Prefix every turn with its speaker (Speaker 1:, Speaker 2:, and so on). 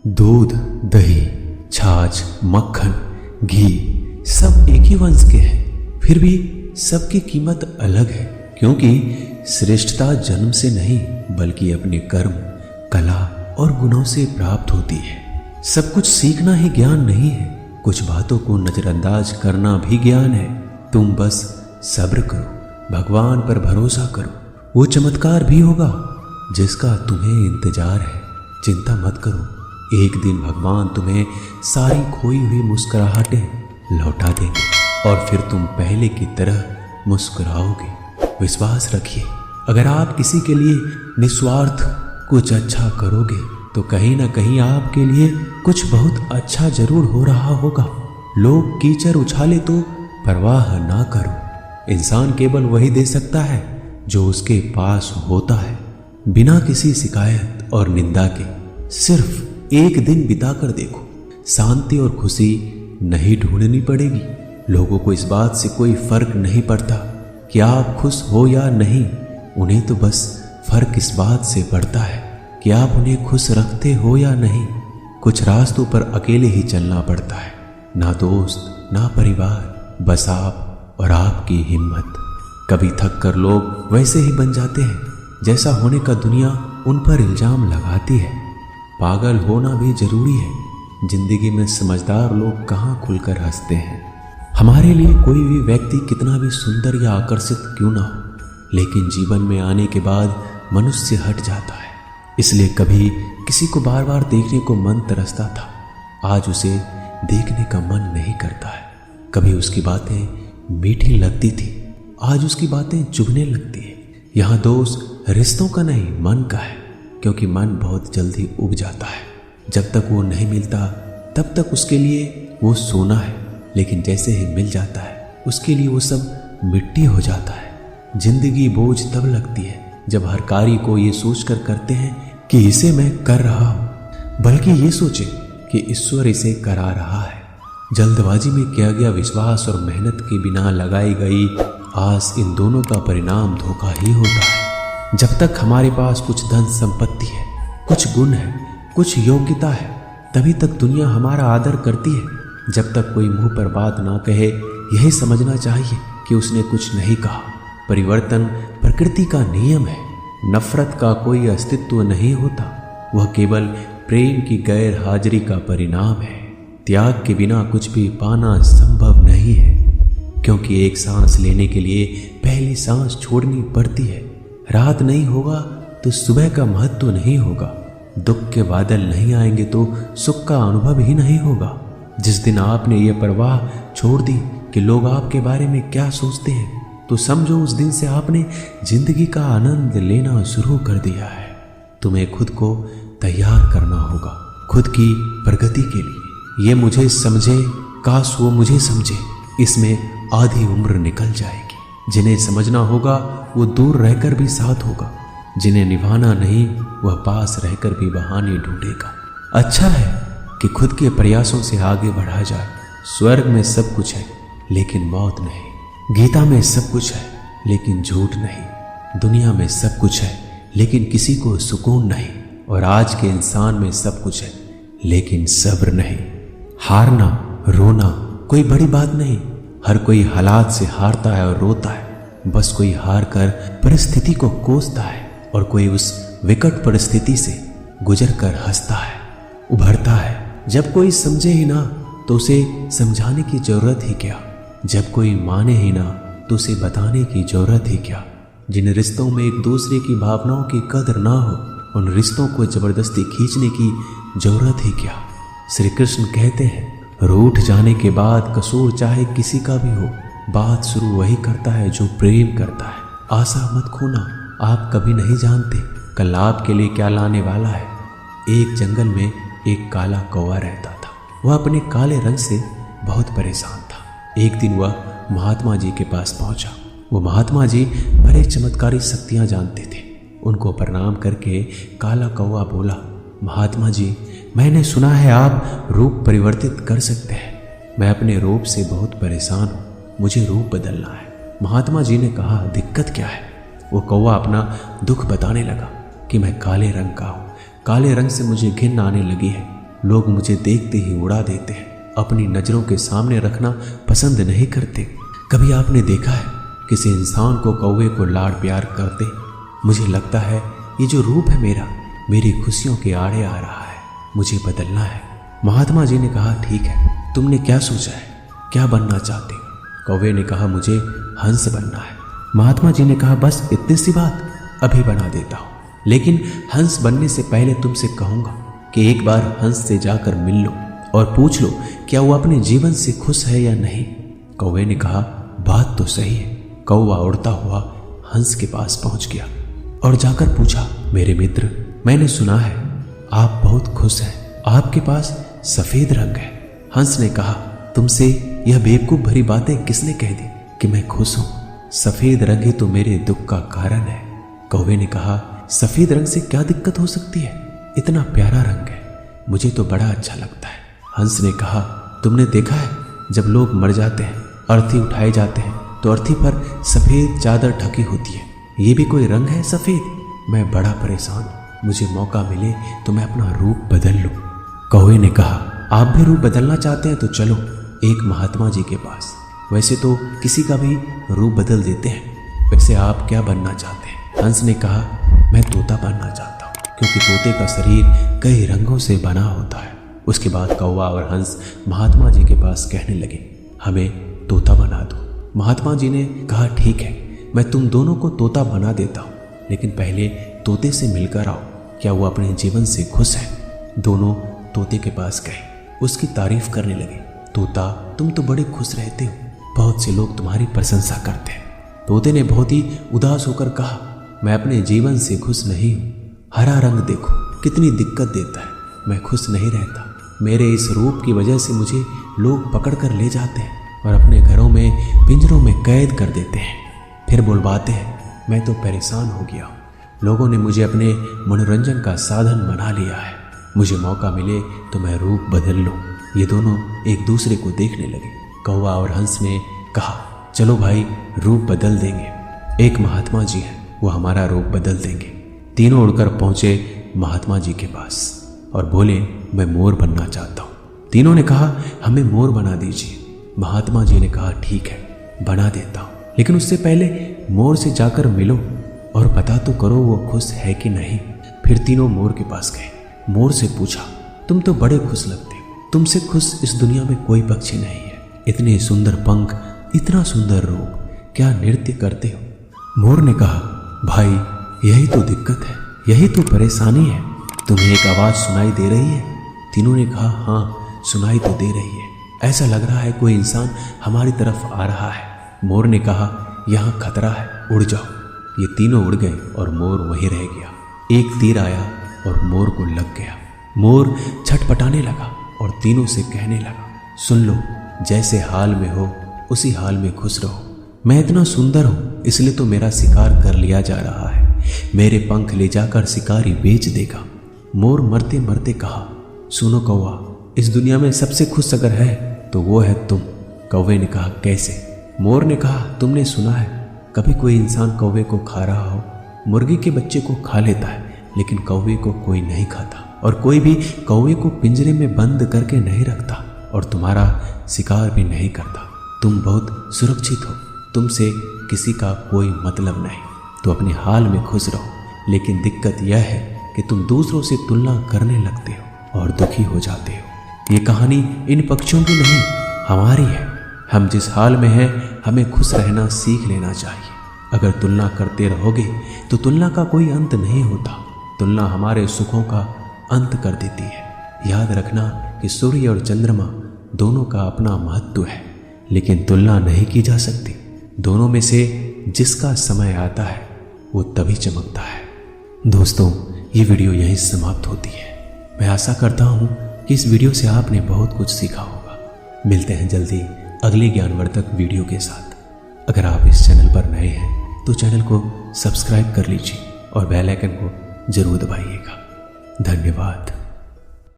Speaker 1: दूध, दही, छाछ, मक्खन, घी सब एक ही वंश के हैं, फिर भी सबकी कीमत अलग है, क्योंकि श्रेष्ठता जन्म से नहीं बल्कि अपने कर्म, कला और गुणों से प्राप्त होती है। सब कुछ सीखना ही ज्ञान नहीं है, कुछ बातों को नजरअंदाज करना भी ज्ञान है। तुम बस सब्र करो, भगवान पर भरोसा करो, वो चमत्कार भी होगा जिसका तुम्हें इंतजार है। चिंता मत करो, एक दिन भगवान तुम्हें सारी खोई हुई मुस्कुराहटें लौटा देंगे और फिर तुम पहले की तरह मुस्कुराओगे। विश्वास रखिए, अगर आप किसी के लिए निस्वार्थ कुछ अच्छा करोगे तो कहीं ना कहीं आपके लिए कुछ बहुत अच्छा जरूर हो रहा होगा। लोग कीचड़ उछाले तो परवाह ना करो। इंसान केवल वही दे सकता है जो उसके पास होता है, बिना किसी शिकायत और निंदा के। सिर्फ एक दिन बिताकर देखो, शांति और खुशी नहीं ढूंढनी पड़ेगी। लोगों को इस बात से कोई फर्क नहीं पड़ता कि आप खुश हो या नहीं, उन्हें तो बस फर्क इस बात से पड़ता है कि आप उन्हें खुश रखते हो या नहीं। कुछ रास्तों पर अकेले ही चलना पड़ता है, ना दोस्त ना परिवार, बस आप और आपकी हिम्मत। कभी थक कर लोग वैसे ही बन जाते हैं जैसा होने का दुनिया उन पर इल्जाम लगाती है। पागल होना भी जरूरी है। जिंदगी में समझदार लोग कहाँ खुलकर हंसते हैं। हमारे लिए कोई भी व्यक्ति कितना भी सुंदर या आकर्षित क्यों ना हो, लेकिन जीवन में आने के बाद मनुष्य हट जाता है। इसलिए कभी किसी को बार बार देखने को मन तरसता था, आज उसे देखने का मन नहीं करता है। कभी उसकी बातें मीठी लगती थी, आज उसकी बातें चुभने लगती है। यहाँ दोष रिश्तों का नहीं मन का है, क्योंकि मन बहुत जल्दी उब जाता है। जब तक वो नहीं मिलता तब तक उसके लिए वो सोना है, लेकिन जैसे ही मिल जाता है उसके लिए वो सब मिट्टी हो जाता है। जिंदगी बोझ तब लगती है जब हर कार्य को ये सोचकर करते हैं कि इसे मैं कर रहा हूँ, बल्कि ये सोचे कि ईश्वर इसे करा रहा है। जल्दबाजी में किया गया विश्वास और मेहनत के बिना लगाई गई आस, इन दोनों का परिणाम धोखा ही होता है। जब तक हमारे पास कुछ धन संपत्ति है, कुछ गुण है, कुछ योग्यता है, तभी तक दुनिया हमारा आदर करती है। जब तक कोई मुंह पर बात ना कहे, यही समझना चाहिए कि उसने कुछ नहीं कहा। परिवर्तन प्रकृति का नियम है। नफरत का कोई अस्तित्व नहीं होता, वह केवल प्रेम की गैर हाजिरी का परिणाम है। त्याग के बिना कुछ भी पाना संभव नहीं है, क्योंकि एक सांस लेने के लिए पहली सांस छोड़नी पड़ती है। रात नहीं होगा तो सुबह का महत्व नहीं होगा। दुख के बादल नहीं आएंगे तो सुख का अनुभव ही नहीं होगा। जिस दिन आपने ये परवाह छोड़ दी कि लोग आपके बारे में क्या सोचते हैं, तो समझो उस दिन से आपने जिंदगी का आनंद लेना शुरू कर दिया है। तुम्हें खुद को तैयार करना होगा, खुद की प्रगति के लिए। ये मुझे समझे, काश वो मुझे समझे, इसमें आधी उम्र निकल जाएगी। जिन्हें समझना होगा वो दूर रहकर भी साथ होगा, जिन्हें निभाना नहीं वह पास रहकर भी बहाने ढूंढेगा। अच्छा है कि खुद के प्रयासों से आगे बढ़ा जाए। स्वर्ग में सब कुछ है लेकिन मौत नहीं। गीता में सब कुछ है लेकिन झूठ नहीं। दुनिया में सब कुछ है लेकिन किसी को सुकून नहीं। और आज के इंसान में सब कुछ है लेकिन सब्र नहीं। हारना, रोना कोई बड़ी बात नहीं। हर कोई हालात से हारता है और रोता है। बस कोई हार कर परिस्थिति को कोसता है और कोई उस विकट परिस्थिति से गुजर कर हंसता है, उभरता है। जब कोई समझे ही ना तो उसे समझाने की जरूरत ही क्या। जब कोई माने ही ना तो उसे बताने की जरूरत ही क्या। जिन रिश्तों में एक दूसरे की भावनाओं की कदर ना हो, उन रिश्तों को जबरदस्ती खींचने की जरूरत ही क्या। श्री कृष्ण कहते हैं, रूठ जाने के बाद कसूर चाहे किसी का भी हो, बात शुरू वही करता है जो प्रेम करता है। आशा मत खोना, आप कभी नहीं जानते कल आपके लिए क्या लाने वाला है। एक जंगल में एक काला कौवा रहता था। वह अपने काले रंग से बहुत परेशान था। एक दिन वह महात्मा जी के पास पहुंचा। वो महात्मा जी बड़े चमत्कारी शक्तियां जानते थे। उनको प्रणाम करके काला कौवा बोला, महात्मा जी, मैंने सुना है आप रूप परिवर्तित कर सकते हैं। मैं अपने रूप से बहुत परेशान हूँ, मुझे रूप बदलना है। महात्मा जी ने कहा, दिक्कत क्या है? वो कौवा अपना दुख बताने लगा कि मैं काले रंग का हूँ, काले रंग से मुझे घिन आने लगी है। लोग मुझे देखते ही उड़ा देते हैं, अपनी नजरों के सामने रखना पसंद नहीं करते। कभी आपने देखा है किसी इंसान को कौवे को लाड़ प्यार करते? मुझे लगता है ये जो रूप है मेरी खुशियों के आड़े आ रहा है, मुझे बदलना है। महात्मा जी ने कहा, ठीक है, तुमने क्या सोचा है, क्या बनना चाहते? कौवे ने कहा, मुझे हंस बनना है। महात्मा जी ने कहा, बस इतनी सी बात, अभी बना देता हूँ, लेकिन हंस बनने से पहले तुमसे कहूंगा कि एक बार हंस से जाकर मिल लो और पूछ लो क्या वो अपने जीवन से खुश है या नहीं। कौवे ने कहा, बात तो सही है। कौवा उड़ता हुआ हंस के पास पहुंच गया और जाकर पूछा, मेरे मित्र, मैंने सुना है आप बहुत खुश हैं, आपके पास सफेद रंग है। हंस ने कहा, तुमसे यह बेवकूफ भरी बातें किसने कह दी कि मैं खुश हूं? सफेद रंग ही तो मेरे दुख का कारण है। कौवे ने कहा, सफेद रंग से क्या दिक्कत हो सकती है, इतना प्यारा रंग है, मुझे तो बड़ा अच्छा लगता है। हंस ने कहा, तुमने देखा है जब लोग मर जाते हैं, अर्थी उठाए जाते हैं तो अर्थी पर सफेद चादर ढकी होती है, ये भी कोई रंग है सफेद? मैं बड़ा परेशान हूं, मुझे मौका मिले तो मैं अपना रूप बदल लूं। कौवे ने कहा, आप भी रूप बदलना चाहते हैं तो चलो एक महात्मा जी के पास, वैसे तो किसी का भी रूप बदल देते हैं, वैसे आप क्या बनना चाहते हैं? हंस ने कहा, मैं तोता बनना चाहता हूँ, क्योंकि तोते का शरीर कई रंगों से बना होता है। उसके बाद कौवा और हंस महात्मा जी के पास कहने लगे, हमें तोता बना दो। महात्मा जी ने कहा, ठीक है, मैं तुम दोनों को तोता बना देता हूँ, लेकिन पहले तोते से मिलकर आओ, क्या वो अपने जीवन से खुश है? दोनों तोते के पास गए, उसकी तारीफ करने लगे। तोता, तुम तो बड़े खुश रहते हो, बहुत से लोग तुम्हारी प्रशंसा करते हैं। तोते ने बहुत ही उदास होकर कहा, मैं अपने जीवन से खुश नहीं हूँ, हरा रंग देखो कितनी दिक्कत देता है, मैं खुश नहीं रहता। मेरे इस रूप की वजह से मुझे लोग पकड़ कर ले जाते हैं और अपने घरों में पिंजरों में कैद कर देते हैं, फिर बुलवाते हैं। मैं तो परेशान हो गया हूँ, लोगों ने मुझे अपने मनोरंजन का साधन बना लिया है, मुझे मौका मिले तो मैं रूप बदल लूँ। ये दोनों एक दूसरे को देखने लगे। कौवा और हंस ने कहा, चलो भाई, रूप बदल देंगे। एक महात्मा जी हैं, वो हमारा रूप बदल देंगे। तीनों उड़कर पहुंचे महात्मा जी के पास और बोले, मैं मोर बनना चाहता हूँ। तीनों ने कहा, हमें मोर बना दीजिए। महात्मा जी ने कहा, ठीक है, बना देता हूँ, लेकिन उससे पहले मोर से जाकर मिलो और पता तो करो वो खुश है कि नहीं। फिर तीनों मोर के पास गए। मोर से पूछा, तुम तो बड़े खुश लगते हो, तुमसे खुश इस दुनिया में कोई पक्षी नहीं है, इतने सुंदर पंख, इतना सुंदर रूप, क्या नृत्य करते हो? मोर ने कहा, भाई यही तो दिक्कत है, यही तो परेशानी है, तुम्हें एक आवाज सुनाई दे रही है? तीनों ने कहा, हाँ सुनाई तो दे रही है, ऐसा लग रहा है कोई इंसान हमारी तरफ आ रहा है। मोर ने कहा, यहाँ खतरा है, उड़ जाओ। ये तीनों उड़ गए और मोर वहीं रह गया। एक तीर आया और मोर को लग गया। मोर छटपटाने लगा और तीनों से कहने लगा, सुन लो, जैसे हाल में हो उसी हाल में खुश रहो। मैं इतना सुंदर हूं इसलिए तो मेरा शिकार कर लिया जा रहा है, मेरे पंख ले जाकर शिकारी बेच देगा। मोर मरते मरते कहा, सुनो कौवा, इस दुनिया में सबसे खुश अगर है तो वो है तुम। कौवे ने कहा, कैसे? मोर ने कहा, तुमने सुना है कभी कोई इंसान कौवे को खा रहा हो? मुर्गी के बच्चे को खा लेता है, लेकिन कौवे को कोई नहीं खाता, और कोई भी कौवे को पिंजरे में बंद करके नहीं रखता और तुम्हारा शिकार भी नहीं करता। तुम बहुत सुरक्षित हो, तुमसे किसी का कोई मतलब नहीं, तो अपने हाल में खुश रहो। लेकिन दिक्कत यह है कि तुम दूसरों से तुलना करने लगते हो और दुखी हो जाते हो। ये कहानी इन पक्षियों की नहीं, हमारी है। हम जिस हाल में हैं हमें खुश रहना सीख लेना चाहिए। अगर तुलना करते रहोगे तो तुलना का कोई अंत नहीं होता। तुलना हमारे सुखों का अंत कर देती है। याद रखना कि सूर्य और चंद्रमा दोनों का अपना महत्व है, लेकिन तुलना नहीं की जा सकती। दोनों में से जिसका समय आता है वो तभी चमकता है। दोस्तों, ये वीडियो यहीं समाप्त होती है। मैं आशा करता हूँ कि इस वीडियो से आपने बहुत कुछ सीखा होगा। मिलते हैं जल्दी अगले ज्ञानवर्धक वीडियो के साथ। अगर आप इस चैनल पर नए हैं तो चैनल को सब्सक्राइब कर लीजिए और बेल आइकन को जरूर दबाइएगा। धन्यवाद।